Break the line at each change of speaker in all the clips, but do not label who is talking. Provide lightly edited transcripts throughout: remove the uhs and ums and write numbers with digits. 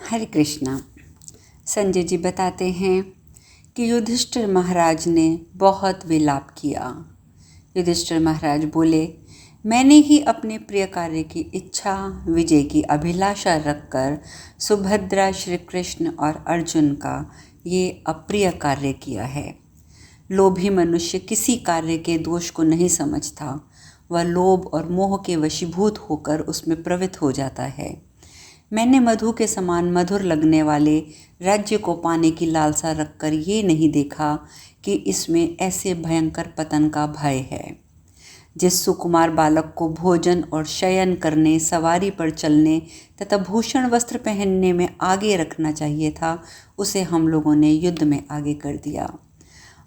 हरे कृष्णा। संजय जी बताते हैं कि युधिष्ठिर महाराज ने बहुत विलाप किया। युधिष्ठिर महाराज बोले, मैंने ही अपने प्रिय कार्य की इच्छा, विजय की अभिलाषा रखकर सुभद्रा, श्री कृष्ण और अर्जुन का ये अप्रिय कार्य किया है। लोभी मनुष्य किसी कार्य के दोष को नहीं समझता। वह लोभ और मोह के वशीभूत होकर उसमें प्रवृत्त हो जाता है। मैंने मधु के समान मधुर लगने वाले राज्य को पाने की लालसा रखकर ये नहीं देखा कि इसमें ऐसे भयंकर पतन का भय है। जिस सुकुमार बालक को भोजन और शयन करने, सवारी पर चलने तथा भूषण वस्त्र पहनने में आगे रखना चाहिए था, उसे हम लोगों ने युद्ध में आगे कर दिया।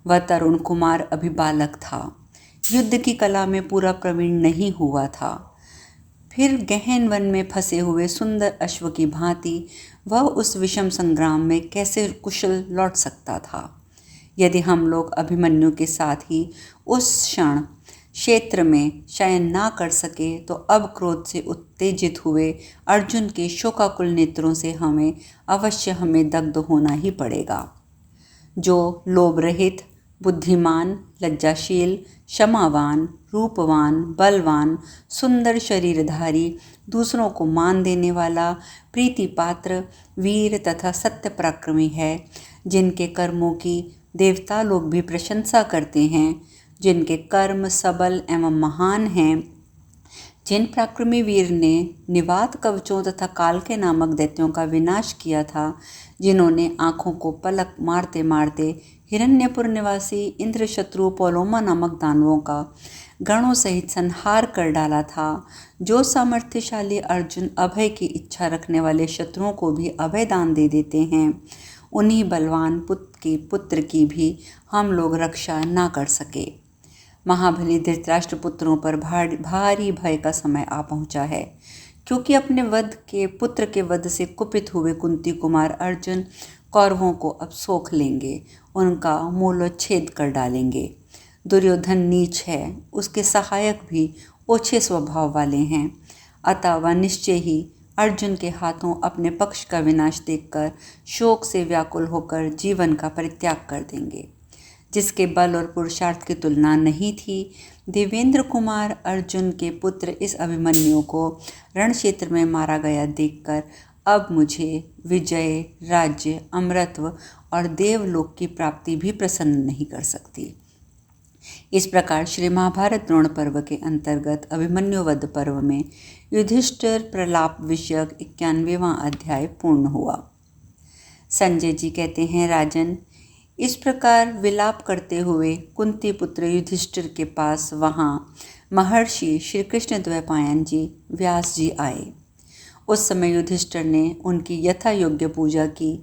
वह तरुण कुमार अभी बालक था, युद्ध की कला में पूरा प्रवीण नहीं हुआ था। फिर गहन वन में फंसे हुए सुंदर अश्व की भांति वह उस विषम संग्राम में कैसे कुशल लौट सकता था। यदि हम लोग अभिमन्यु के साथ ही उस क्षण क्षेत्र में शयन ना कर सके तो अब क्रोध से उत्तेजित हुए अर्जुन के शोकाकुल नेत्रों से हमें दग्ध होना ही पड़ेगा। जो लोभ रहित, बुद्धिमान, लज्जाशील, क्षमावान, रूपवान, बलवान, सुंदर शरीरधारी, दूसरों को मान देने वाला, प्रीति पात्र, वीर तथा सत्य पराक्रमी है, जिनके कर्मों की देवता लोग भी प्रशंसा करते हैं, जिनके कर्म सबल एवं महान हैं, जिन पराक्रमी वीर ने निवात कवचों तथा काल के नामक दैत्यों का विनाश किया था, जिन्होंने आँखों को पलक मारते मारते हिरण्यपुर निवासी इंद्र शत्रु पोलोमा नामक दानवों का गणों सहित संहार कर डाला था, जो सामर्थ्यशाली अर्जुन अभय की इच्छा रखने वाले शत्रुओं को भी अभय दान दे देते हैं, उन्हीं बलवान पुत्र की भी हम लोग रक्षा ना कर सके। महाबली धृतराष्ट्र पुत्रों पर भारी भय का समय आ पहुंचा है, क्योंकि अपने पुत्र के वध से कुपित हुए कुंती कुमार अर्जुन कौरवों को अब सोख लेंगे, उनका मूलोच्छेद कर डालेंगे। दुर्योधन नीच है, उसके सहायक भी ओछे स्वभाव वाले हैं, अतः वह निश्चय ही अर्जुन के हाथों अपने पक्ष का विनाश देखकर शोक से व्याकुल होकर जीवन का परित्याग कर देंगे। जिसके बल और पुरुषार्थ की तुलना नहीं थी, देवेंद्र कुमार अर्जुन के पुत्र इस अभिमन्यु को रण क्षेत्र में मारा गया देखकर अब मुझे विजय, राज्य, अमरत्व और देवलोक की प्राप्ति भी प्रसन्न नहीं कर सकती। इस प्रकार श्री महाभारत द्रोण पर्व के अंतर्गत अभिमन्यु वध पर्व में युधिष्ठिर प्रलाप विषयक 91वां अध्याय पूर्ण हुआ। संजय जी कहते हैं, राजन, इस प्रकार विलाप करते हुए कुंती पुत्र युधिष्ठिर के पास वहाँ महर्षि श्री कृष्ण द्वैपायन जी, व्यास जी आए। उस समय युधिष्ठिर ने उनकी यथा योग्य पूजा की।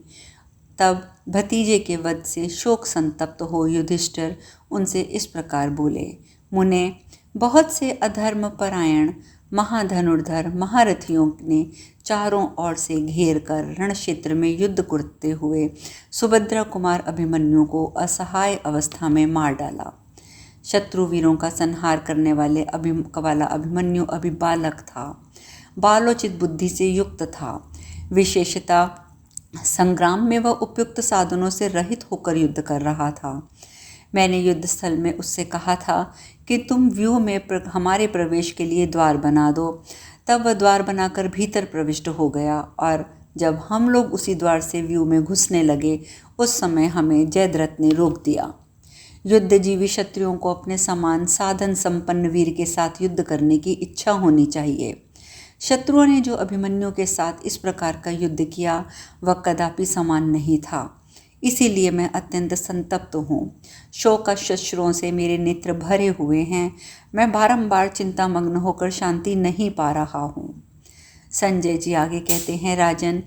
तब भतीजे के वध से शोक संतप्त हो युधिष्ठिर उनसे इस प्रकार बोले, मुने, बहुत से अधर्म परायण महाधनुर्धर महारथियों ने चारों ओर से घेर कर रण क्षेत्र में युद्ध करते हुए सुभद्रा कुमार अभिमन्यु को असहाय अवस्था में मार डाला। शत्रु वीरों का संहार करने वाला अभिमन्यु अभी बालक था, बालोचित बुद्धि से युक्त था। विशेषता संग्राम में वह उपयुक्त साधनों से रहित होकर युद्ध कर रहा था। मैंने युद्ध स्थल में उससे कहा था कि तुम व्यूह में हमारे प्रवेश के लिए द्वार बना दो। तब वह द्वार बनाकर भीतर प्रविष्ट हो गया और जब हम लोग उसी द्वार से व्यूह में घुसने लगे, उस समय हमें जयद्रथ ने रोक दिया। युद्धजीवी क्षत्रियों को अपने समान साधन संपन्न वीर के साथ युद्ध करने की इच्छा होनी चाहिए। शत्रुओं ने जो अभिमन्यु के साथ इस प्रकार का युद्ध किया, वह कदापि समान नहीं था। इसीलिए मैं अत्यंत संतप्त हूँ। शोकाश्रुओं से मेरे नेत्र भरे हुए हैं। मैं बारंबार चिंतामग्न होकर शांति नहीं पा रहा हूँ। संजय जी आगे कहते हैं, राजन,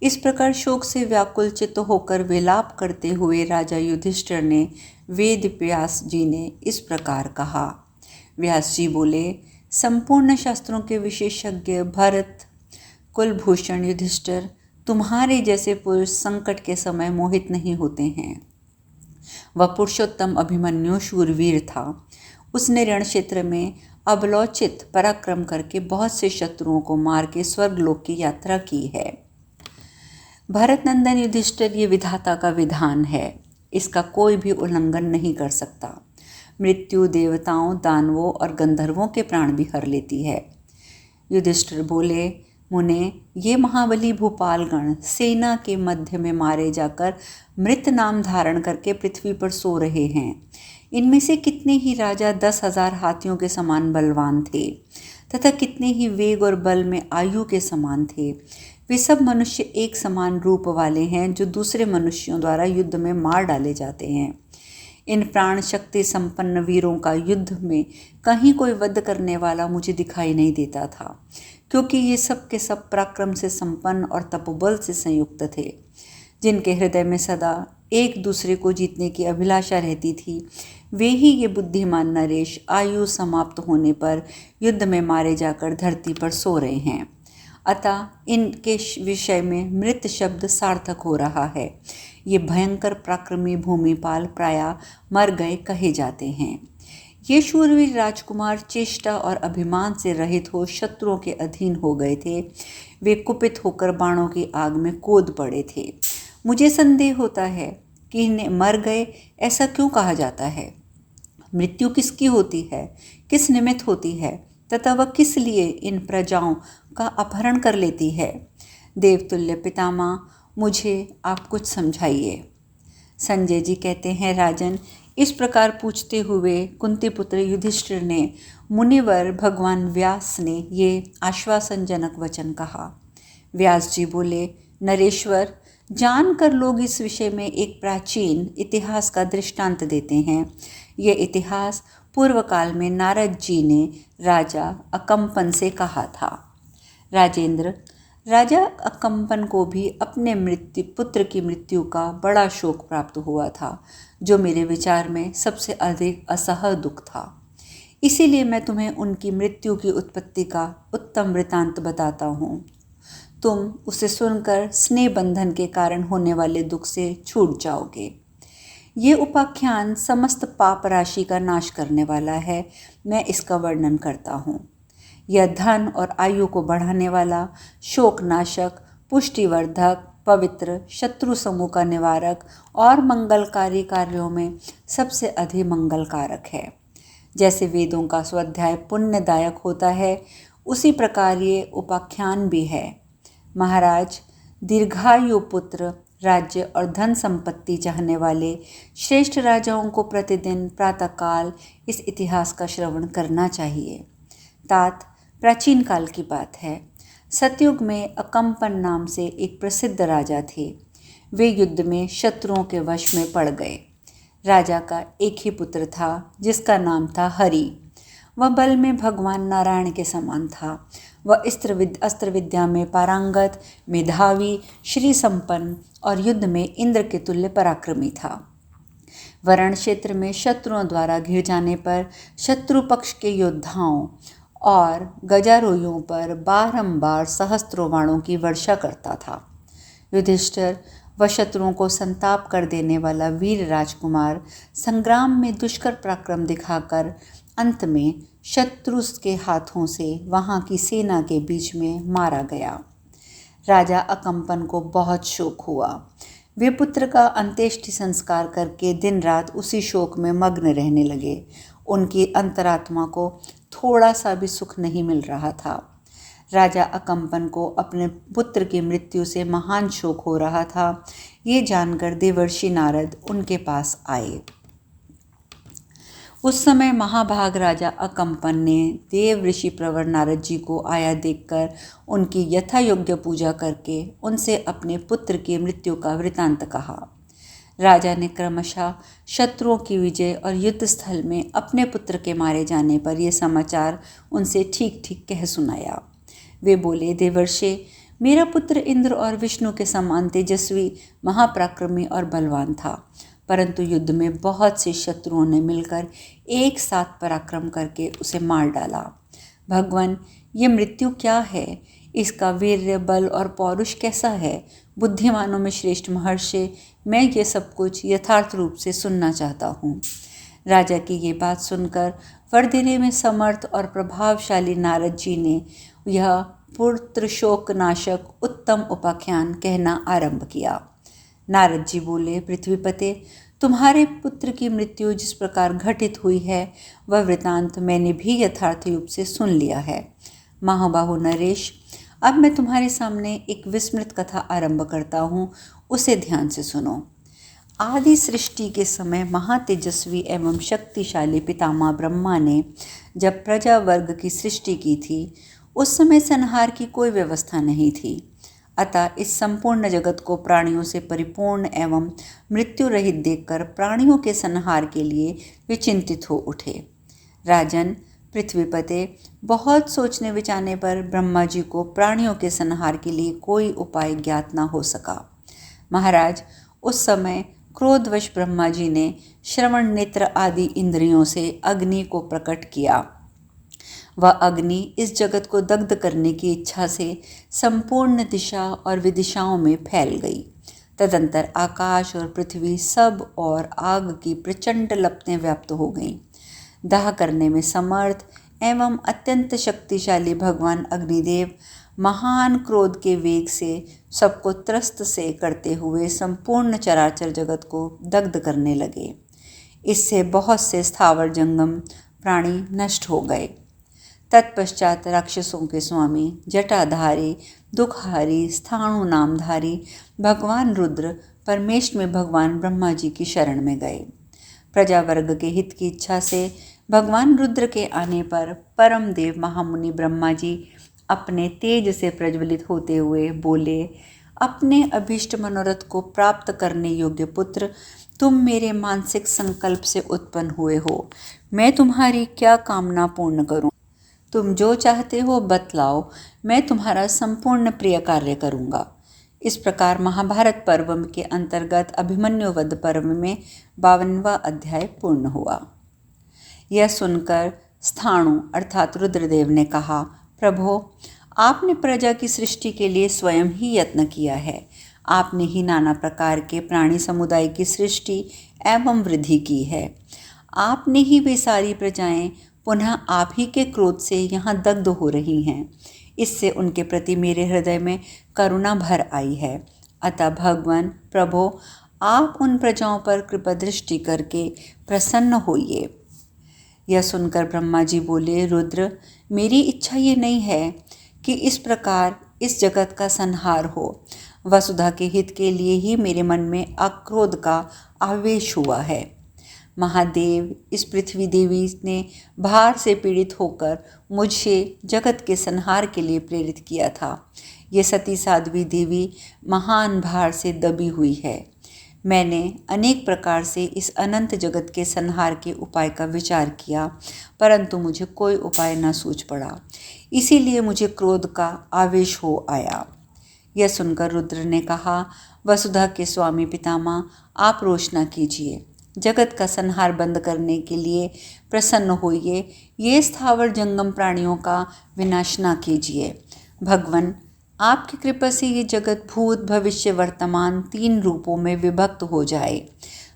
इस प्रकार शोक से व्याकुल चित्त होकर विलाप करते हुए राजा युधिष्ठिर ने वेद व्यास जी ने इस प्रकार कहा। व्यास जी बोले, संपूर्ण शास्त्रों के विशेषज्ञ भरत कुलभूषण युधिष्ठिर, तुम्हारे जैसे पुरुष संकट के समय मोहित नहीं होते हैं। वह पुरुषोत्तम अभिमन्यु शूरवीर था। उसने रण क्षेत्र में अबलौचित पराक्रम करके बहुत से शत्रुओं को मार के स्वर्गलोक की यात्रा की है। भरत नंदन युधिष्ठिर, ये विधाता का विधान है, इसका कोई भी उल्लंघन नहीं कर सकता। मृत्यु देवताओं, दानवों और गंधर्वों के प्राण भी हर लेती है। युधिष्ठिर बोले, मुने, ये महाबली भूपालगण सेना के मध्य में मारे जाकर मृत नाम धारण करके पृथ्वी पर सो रहे हैं। इनमें से कितने ही राजा 10,000 हाथियों के समान बलवान थे तथा कितने ही वेग और बल में आयु के समान थे। वे सब मनुष्य एक समान रूप वाले हैं जो दूसरे मनुष्यों द्वारा युद्ध में मार डाले जाते हैं। इन प्राण शक्ति संपन्न वीरों का युद्ध में कहीं कोई वध करने वाला मुझे दिखाई नहीं देता था, क्योंकि ये सब के सब पराक्रम से संपन्न और तपोबल से संयुक्त थे। जिनके हृदय में सदा एक दूसरे को जीतने की अभिलाषा रहती थी, वे ही ये बुद्धिमान नरेश आयु समाप्त होने पर युद्ध में मारे जाकर धरती पर सो रहे हैं। अतः इनके विषय में मृत शब्द सार्थक हो रहा है। ये भयंकर पराक्रमी भूमिपाल प्रायः मर गए कहे जाते हैं। ये शूरवीर राजकुमार चेष्टा और अभिमान से रहित हो शत्रुओं के अधीन हो गए थे। वे कुपित होकर बाणों की आग में कूद पड़े थे। मुझे संदेह होता है कि इन्हें मर गए ऐसा क्यों कहा जाता है। मृत्यु किसकी होती है, किस निमित्त होती है तथा वह किस लिए इन प्रजाओं का अपहरण कर लेती है। देवतुल्य पितामह, मुझे आप कुछ समझाइए। संजय जी कहते हैं, राजन, इस प्रकार पूछते हुए कुंती पुत्र युधिष्ठिर ने मुनिवर भगवान व्यास ने ये आश्वासनजनक वचन कहा। व्यास जी बोले, नरेश्वर, जानकर लोग इस विषय में एक प्राचीन इतिहास का दृष्टांत देते हैं। ये इतिहास पूर्व काल में नारद जी ने राजा अकम्पन से कहा था। राजेंद्र, राजा अकम्पन को भी अपने पुत्र की मृत्यु का बड़ा शोक प्राप्त हुआ था, जो मेरे विचार में सबसे अधिक असह दुख था। इसीलिए मैं तुम्हें उनकी मृत्यु की उत्पत्ति का उत्तम वृतांत बताता हूँ। तुम उसे सुनकर स्नेह बंधन के कारण होने वाले दुख से छूट जाओगे। ये उपाख्यान समस्त पाप राशि का नाश करने वाला है। मैं इसका वर्णन करता हूँ। यह धन और आयु को बढ़ाने वाला, शोकनाशक, पुष्टिवर्धक, पवित्र, शत्रु समूह का निवारक और मंगलकारी कार्यों में सबसे अधिक मंगलकारक है। जैसे वेदों का स्वाध्याय पुण्यदायक होता है, उसी प्रकार ये उपाख्यान भी है। महाराज, दीर्घायु पुत्र, राज्य और धन संपत्ति चाहने वाले श्रेष्ठ राजाओं को प्रतिदिन प्रातःकाल इस इतिहास का श्रवण करना चाहिए। तात, प्राचीन काल की बात है। सतयुग में अकम्पन नाम से एक प्रसिद्ध राजा थे। वे युद्ध में शत्रुओं के वश में पड़ गए। राजा का एक ही पुत्र था, जिसका नाम था हरि। वह बल में भगवान नारायण के समान था। वह अस्त्र विद्या में पारंगत, मेधावी, श्री संपन्न और युद्ध में इंद्र के तुल्य पराक्रमी था। वरण क्षेत्र में शत्रुओं द्वारा घिर जाने पर शत्रु पक्ष के योद्धाओं और गजारोहियों पर बारंबार सहस्त्रों बाणों की वर्षा करता था। युधिष्ठिर, वह शत्रुओं को संताप कर देने वाला वीर राजकुमार, संग्राम में दुष्कर पराक्रम दिखाकर अंत में शत्रु के हाथों से वहाँ की सेना के बीच में मारा गया। राजा अकम्पन को बहुत शोक हुआ। वे पुत्र का अंत्येष्टि संस्कार करके दिन रात उसी शोक में मग्न रहने लगे। उनकी अंतरात्मा को थोड़ा सा भी सुख नहीं मिल रहा था। राजा अकम्पन को अपने पुत्र की मृत्यु से महान शोक हो रहा था। ये जानकर देवर्षि नारद उनके पास आए। उस समय महाभाग राजा अकम्पन ने देव ऋषि प्रवर नारद जी को आया देखकर उनकी यथा योग्य पूजा करके उनसे अपने पुत्र की मृत्यु का वृतांत कहा। राजा ने क्रमशः शत्रुओं की विजय और युद्ध स्थल में अपने पुत्र के मारे जाने पर यह समाचार उनसे ठीक ठीक कह सुनाया। वे बोले, देवर्षि, मेरा पुत्र इंद्र और विष्णु के समान तेजस्वी, महापराक्रमी और बलवान था, परंतु युद्ध में बहुत से शत्रुओं ने मिलकर एक साथ पराक्रम करके उसे मार डाला। भगवान, ये मृत्यु क्या है? इसका वीर्य, बल और पौरुष कैसा है? बुद्धिमानों में श्रेष्ठ महर्षि, मैं ये सब कुछ यथार्थ रूप से सुनना चाहता हूँ। राजा की ये बात सुनकर वर देने में समर्थ और प्रभावशाली नारद जी ने यह पुत्र शोक नाशक उत्तम उपाख्यान कहना आरंभ किया। नारद जी बोले, पृथ्वीपते, तुम्हारे पुत्र की मृत्यु जिस प्रकार घटित हुई है वह वृतांत मैंने भी यथार्थ रूप से सुन लिया है। महाबाहु नरेश, अब मैं तुम्हारे सामने एक विस्मृत कथा आरंभ करता हूँ, उसे ध्यान से सुनो। आदि सृष्टि के समय महातेजस्वी एवं शक्तिशाली पितामह ब्रह्मा ने जब प्रजा वर्ग की सृष्टि की थी, उस समय संहार की कोई व्यवस्था नहीं थी। अतः इस संपूर्ण जगत को प्राणियों से परिपूर्ण एवं मृत्यु रहित देखकर प्राणियों के संहार के लिए वे चिंतित हो उठे। राजन, पृथ्वीपते, बहुत सोचने विचारने पर ब्रह्मा जी को प्राणियों के संहार के लिए कोई उपाय ज्ञात न हो सका। महाराज, उस समय क्रोधवश ब्रह्मा जी ने श्रवण, नेत्र आदि इंद्रियों से अग्नि को प्रकट किया। वह अग्नि इस जगत को दग्ध करने की इच्छा से संपूर्ण दिशा और विदिशाओं में फैल गई। तदंतर आकाश और पृथ्वी सब और आग की प्रचंड लपटें व्याप्त हो गईं। दाह करने में समर्थ एवं अत्यंत शक्तिशाली भगवान अग्निदेव महान क्रोध के वेग से सबको त्रस्त से करते हुए संपूर्ण चराचर जगत को दग्ध करने लगे। इससे बहुत से स्थावर जंगम प्राणी नष्ट हो गए। तत्पश्चात राक्षसों के स्वामी, जटाधारी, दुखहारी, स्थाणु नामधारी भगवान रुद्र परमेष्ठ में भगवान ब्रह्मा जी की शरण में गए। प्रजा वर्ग के हित की इच्छा से भगवान रुद्र के आने पर परम देव महामुनि ब्रह्मा जी अपने तेज से प्रज्वलित होते हुए बोले, अपने अभीष्ट मनोरथ को प्राप्त करने योग्य पुत्र, तुम मेरे मानसिक संकल्प से उत्पन्न हुए हो। मैं तुम्हारी क्या कामना पूर्ण करूं? तुम जो चाहते हो बतलाओ, मैं तुम्हारा संपूर्ण प्रिय कार्य करूंगा। इस प्रकार महाभारत पर्व के अंतर्गत अभिमन्यु वध पर्व में 52वां अध्याय पूर्ण हुआ। यह सुनकर स्थाणु अर्थात रुद्रदेव ने कहा, प्रभो, आपने प्रजा की सृष्टि के लिए स्वयं ही यत्न किया है। आपने ही नाना प्रकार के प्राणी समुदाय की सृष्टि एवं वृद्धि की है। आपने ही वे सारी प्रजाएं पुनः आप ही के क्रोध से यहाँ दग्ध हो रही हैं। इससे उनके प्रति मेरे हृदय में करुणा भर आई है। अतः भगवान प्रभो, आप उन प्रजाओं पर कृपा दृष्टि करके प्रसन्न होइए। यह सुनकर ब्रह्मा जी बोले, रुद्र, मेरी इच्छा ये नहीं है कि इस प्रकार इस जगत का संहार हो। वसुधा के हित के लिए ही मेरे मन में अक्रोध का आवेश हुआ है। महादेव, इस पृथ्वी देवी ने भार से पीड़ित होकर मुझे जगत के संहार के लिए प्रेरित किया था। ये सती साध्वी देवी महान भार से दबी हुई है। मैंने अनेक प्रकार से इस अनंत जगत के संहार के उपाय का विचार किया, परंतु मुझे कोई उपाय न सूझ पड़ा। इसीलिए मुझे क्रोध का आवेश हो आया। यह सुनकर रुद्र ने कहा, वसुधा के स्वामी पितामह, आप रोष न कीजिए। जगत का संहार बंद करने के लिए प्रसन्न होइए। ये स्थावर जंगम प्राणियों का विनाश न कीजिए। भगवान, आपकी कृपा से ये जगत भूत, भविष्य, वर्तमान 3 रूपों में विभक्त हो जाए।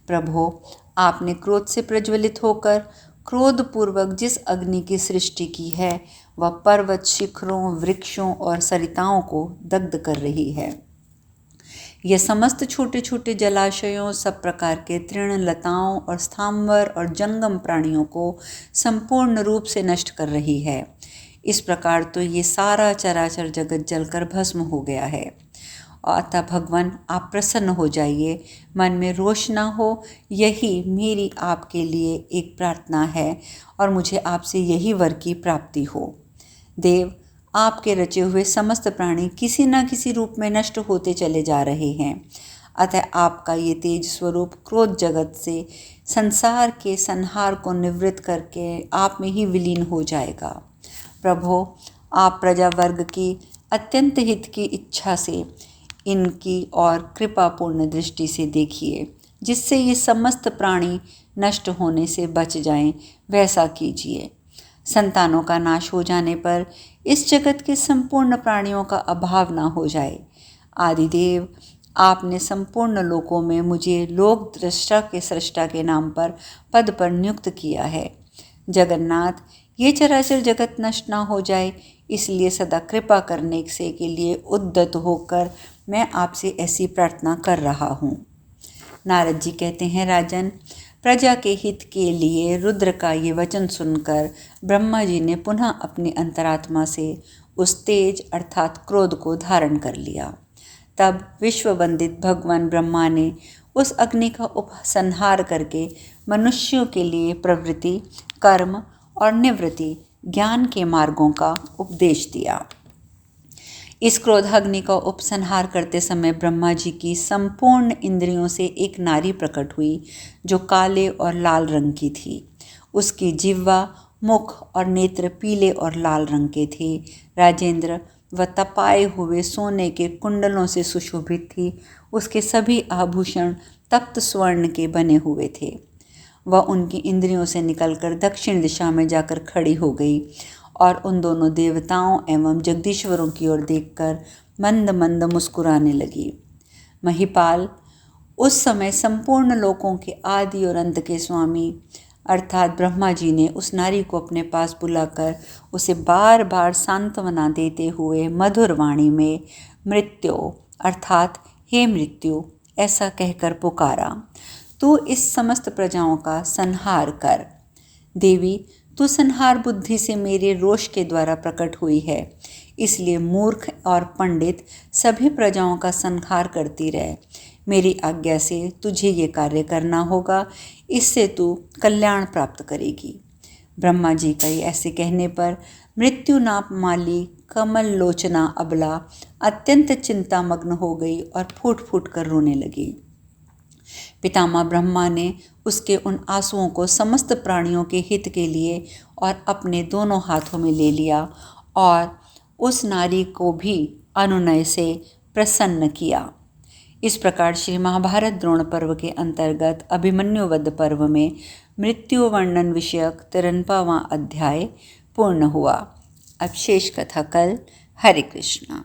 प्रभो, आपने क्रोध से प्रज्वलित होकर क्रोधपूर्वक जिस अग्नि की सृष्टि की है, वह पर्वत, शिखरों, वृक्षों और सरिताओं को दग्ध कर रही है। यह समस्त छोटे छोटे जलाशयों, सब प्रकार के तृण, लताओं और स्थावर और जंगम प्राणियों को संपूर्ण रूप से नष्ट कर रही है। इस प्रकार तो ये सारा चराचर जगत जलकर भस्म हो गया है। अतः भगवान, आप प्रसन्न हो जाइए, मन में रोष न हो, यही मेरी आपके लिए एक प्रार्थना है और मुझे आपसे यही वर की प्राप्ति हो। देव, आपके रचे हुए समस्त प्राणी किसी न किसी रूप में नष्ट होते चले जा रहे हैं। अतः आपका ये तेज स्वरूप क्रोध जगत से संसार के संहार को निवृत्त करके आप में ही विलीन हो जाएगा। प्रभो, आप प्रजा वर्ग की अत्यंत हित की इच्छा से इनकी और कृपापूर्ण दृष्टि से देखिए, जिससे ये समस्त प्राणी नष्ट होने से बच जाएं, वैसा कीजिए। संतानों का नाश हो जाने पर इस जगत के संपूर्ण प्राणियों का अभाव ना हो जाए। आदिदेव, आपने संपूर्ण लोकों में मुझे लोक दृष्टा के सृष्टा के नाम पर पद पर नियुक्त किया है। जगन्नाथ, ये चराचर जगत नष्ट ना हो जाए, इसलिए सदा कृपा करने से के लिए उद्यत होकर मैं आपसे ऐसी प्रार्थना कर रहा हूँ। नारद जी कहते हैं, राजन, प्रजा के हित के लिए रुद्र का ये वचन सुनकर ब्रह्मा जी ने पुनः अपनी अंतरात्मा से उस तेज अर्थात क्रोध को धारण कर लिया। तब विश्ववंदित भगवान ब्रह्मा ने उस अग्नि का उपसंहार करके मनुष्यों के लिए प्रवृत्ति, कर्म और निवृत्ति ज्ञान के मार्गों का उपदेश दिया। इस क्रोधाग्नि का उपसंहार करते समय ब्रह्मा जी की संपूर्ण इंद्रियों से एक नारी प्रकट हुई जो काले और लाल रंग की थी। उसकी जिह्वा, मुख और नेत्र पीले और लाल रंग के थे। राजेंद्र, वह तपाए हुए सोने के कुंडलों से सुशोभित थी। उसके सभी आभूषण तप्त स्वर्ण के बने हुए थे। वह उनकी इंद्रियों से निकलकर दक्षिण दिशा में जाकर खड़ी हो गई और उन दोनों देवताओं एवं जगदीश्वरों की ओर देखकर मंद मंद मुस्कुराने लगी। महिपाल, उस समय संपूर्ण लोकों के आदि और अंत के स्वामी अर्थात ब्रह्मा जी ने उस नारी को अपने पास बुलाकर उसे बार बार सांत्वना देते हुए मधुर वाणी में मृत्यु अर्थात हे मृत्यु ऐसा कहकर पुकारा, तू इस समस्त प्रजाओं का संहार कर। देवी, तू संहार बुद्धि से मेरे रोष के द्वारा प्रकट हुई है, इसलिए मूर्ख और पंडित सभी प्रजाओं का संहार करती रहे। मेरी आज्ञा से तुझे ये कार्य करना होगा, इससे तू कल्याण प्राप्त करेगी। ब्रह्मा जी का ये ऐसे कहने पर मृत्युनाप माली कमल लोचना अबला अत्यंत चिंतामग्न हो गई और फूट फूट कर रोने लगी। पितामह ब्रह्मा ने उसके उन आंसुओं को समस्त प्राणियों के हित के लिए और अपने दोनों हाथों में ले लिया और उस नारी को भी अनुनय से प्रसन्न किया। इस प्रकार श्री महाभारत द्रोण पर्व के अंतर्गत अभिमन्यु वध पर्व में मृत्यु वर्णन विषयक 53वां अध्याय पूर्ण हुआ। अब शेष कथा कल। हरे कृष्णा।